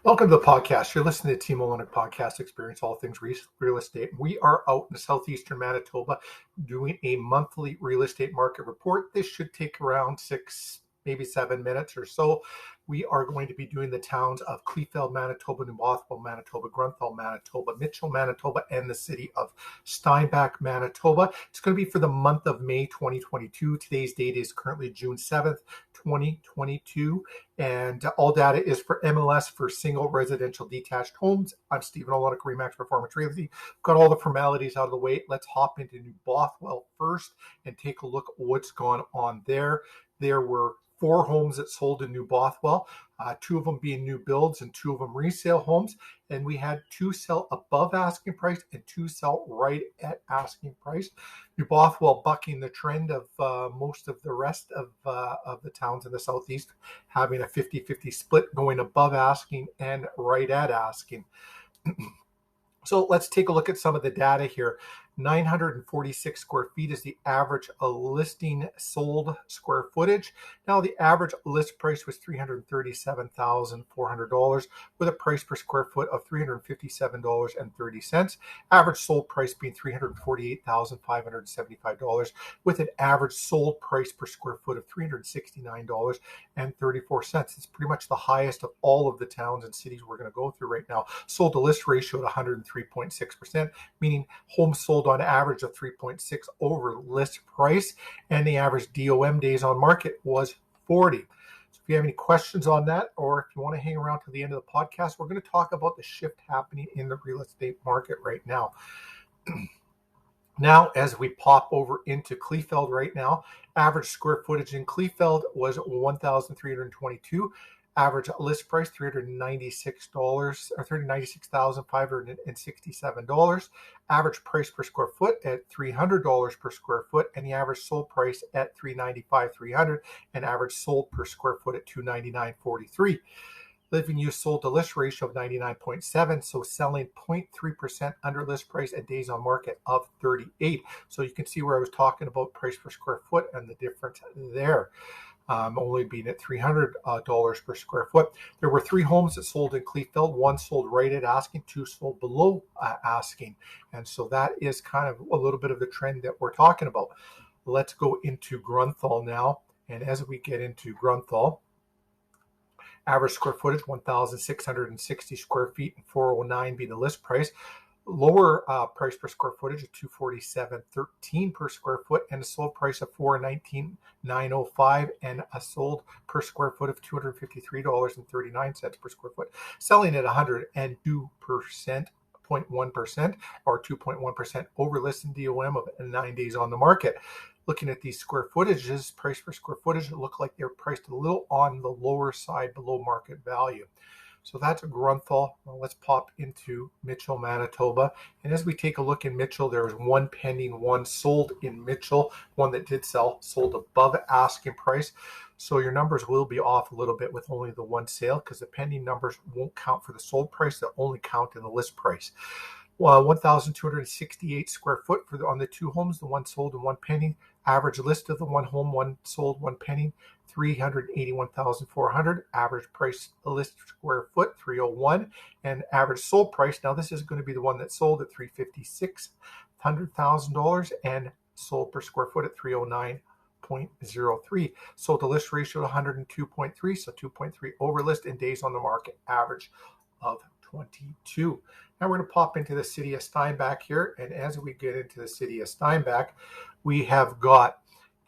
Welcome to the podcast. You're listening to Team Olyniuk Podcast Experience, all things real estate. We are out in southeastern Manitoba doing a monthly real estate market report. This should take around 6, maybe 7 minutes or so. We are going to be doing the towns of Kleefeld, Manitoba, New Bothwell, Manitoba, Grunthal, Manitoba, Mitchell, Manitoba, and the city of Steinbach, Manitoba. It's going to be for the month of May 2022. Today's date is currently June 7th, 2022. And all data is for MLS for single residential detached homes. I'm Stephen Olyniuk, Remax Performance Realty. Got all the formalities out of the way. Let's hop into New Bothwell first and take a look at what's gone on there. There were 4 homes that sold in New Bothwell, 2 of them being new builds and 2 of them resale homes. And we had 2 sell above asking price and 2 sell right at asking price. New Bothwell bucking the trend of most of the rest of the towns in the southeast, having a 50-50 split going above asking and right at asking. So let's take a look at some of the data here. 946 square feet is the average listing sold square footage. Now the average list price was $337,400 with a price per square foot of $357.30. Average sold price being $348,575 with an average sold price per square foot of $369.34. It's pretty much the highest of all of the towns and cities we're going to go through right now. Sold to list ratio at 103.6%, meaning homes sold on average of 3.6 over list price, and the average DOM days on market was 40. So if you have any questions on that, or if you want to hang around to the end of the podcast, we're going to talk about the shift happening in the real estate market right now. Now, as we pop over into Kleefeld right now, average square footage in Kleefeld was 1,322. Average list price $396 or $396,567. Average price per square foot at $300 per square foot, and the average sold price at $395,300, and average sold per square foot at $299.43. Living use sold to list ratio of 99.7, so selling 0.3% under list price at days on market of 38. So you can see where I was talking about price per square foot and the difference there. Only being at $300 per square foot. There were 3 homes that sold in Kleefeld. 1 sold right at asking, 2 sold below asking. And so that is kind of a little bit of the trend that we're talking about. Let's go into Grunthal now. And as we get into Grunthal, average square footage, 1,660 square feet and $409 being the list price. Lower price per square footage of $247.13 per square foot, and a sold price of $419,905, and a sold per square foot of $253.39 per square foot, selling at 102%, 0.1% or 2.1% over list and DOM of 9 days on the market. Looking at these square footages, price per square footage, it looked like they're priced a little on the lower side below market value. So that's a Grunthal. Well, let's pop into Mitchell, Manitoba. And as we take a look in Mitchell, there was 1 pending, 1 sold in Mitchell. 1 that did sell, sold above asking price. So your numbers will be off a little bit with only the 1 sale, because the pending numbers won't count for the sold price. They'll only count in the list price. 1,268 square foot on the 2 homes, the 1 sold and 1 pending. Average list of the 1 home, 1 sold, 1 pending, $381,400. Average price list square foot, $301, and average sold price. Now this is going to be the one that sold at $356,000 and sold per square foot at $309.03. Sold to list ratio 102.3, so 2.3 over list, and days on the market average of 22. Now we're going to pop into the city of Steinbach here, and as we get into the city of Steinbach, we have got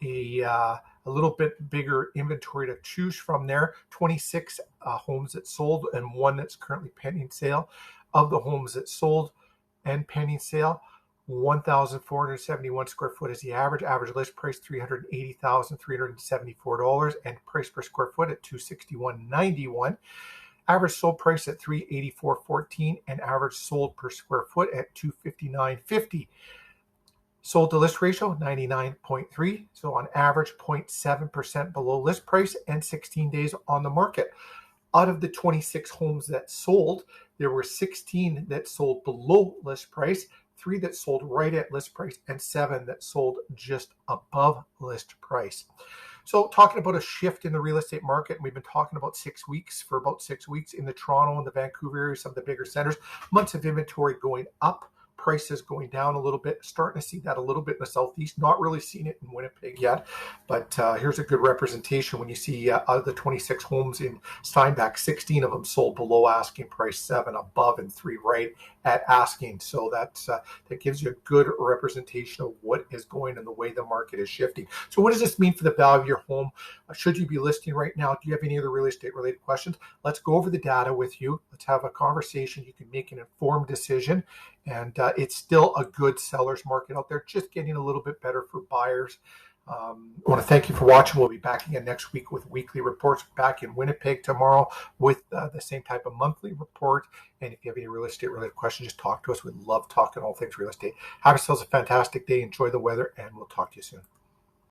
a little bit bigger inventory to choose from there. 26 homes that sold and 1 that's currently pending sale. Of the homes that sold and pending sale, 1,471 square foot is the average. Average list price $380,374, and price per square foot at $261.91. Average sold price at $384.14, and average sold per square foot at $259.50. Sold to list ratio 99.3, so on average 0.7% below list price and 16 days on the market. Out of the 26 homes that sold, there were 16 that sold below list price, 3 that sold right at list price, and 7 that sold just above list price. So talking about a shift in the real estate market, and we've been talking about 6 weeks for about 6 weeks in the Toronto and the Vancouver area, some of the bigger centers, months of inventory going up, prices going down a little bit, starting to see that a little bit in the Southeast, not really seen it in Winnipeg yet, but here's a good representation when you see out of the 26 homes in Steinbach, 16 of them sold below asking price, 7 above, and 3 right at asking. So that gives you a good representation of what is going and the way the market is shifting. So what does this mean for the value of your home? Should you be listing right now? Do you have any other real estate related questions? Let's go over the data with you. Let's have a conversation. You can make an informed decision. And it's still a good seller's market out there, just getting a little bit better for buyers. I want to thank you for watching. We'll be back again next week with weekly reports. Back in Winnipeg tomorrow with the same type of monthly report. And if you have any real estate related questions, just talk to us. We love talking all things real estate. Have yourselves a fantastic day. Enjoy the weather, and we'll talk to you soon.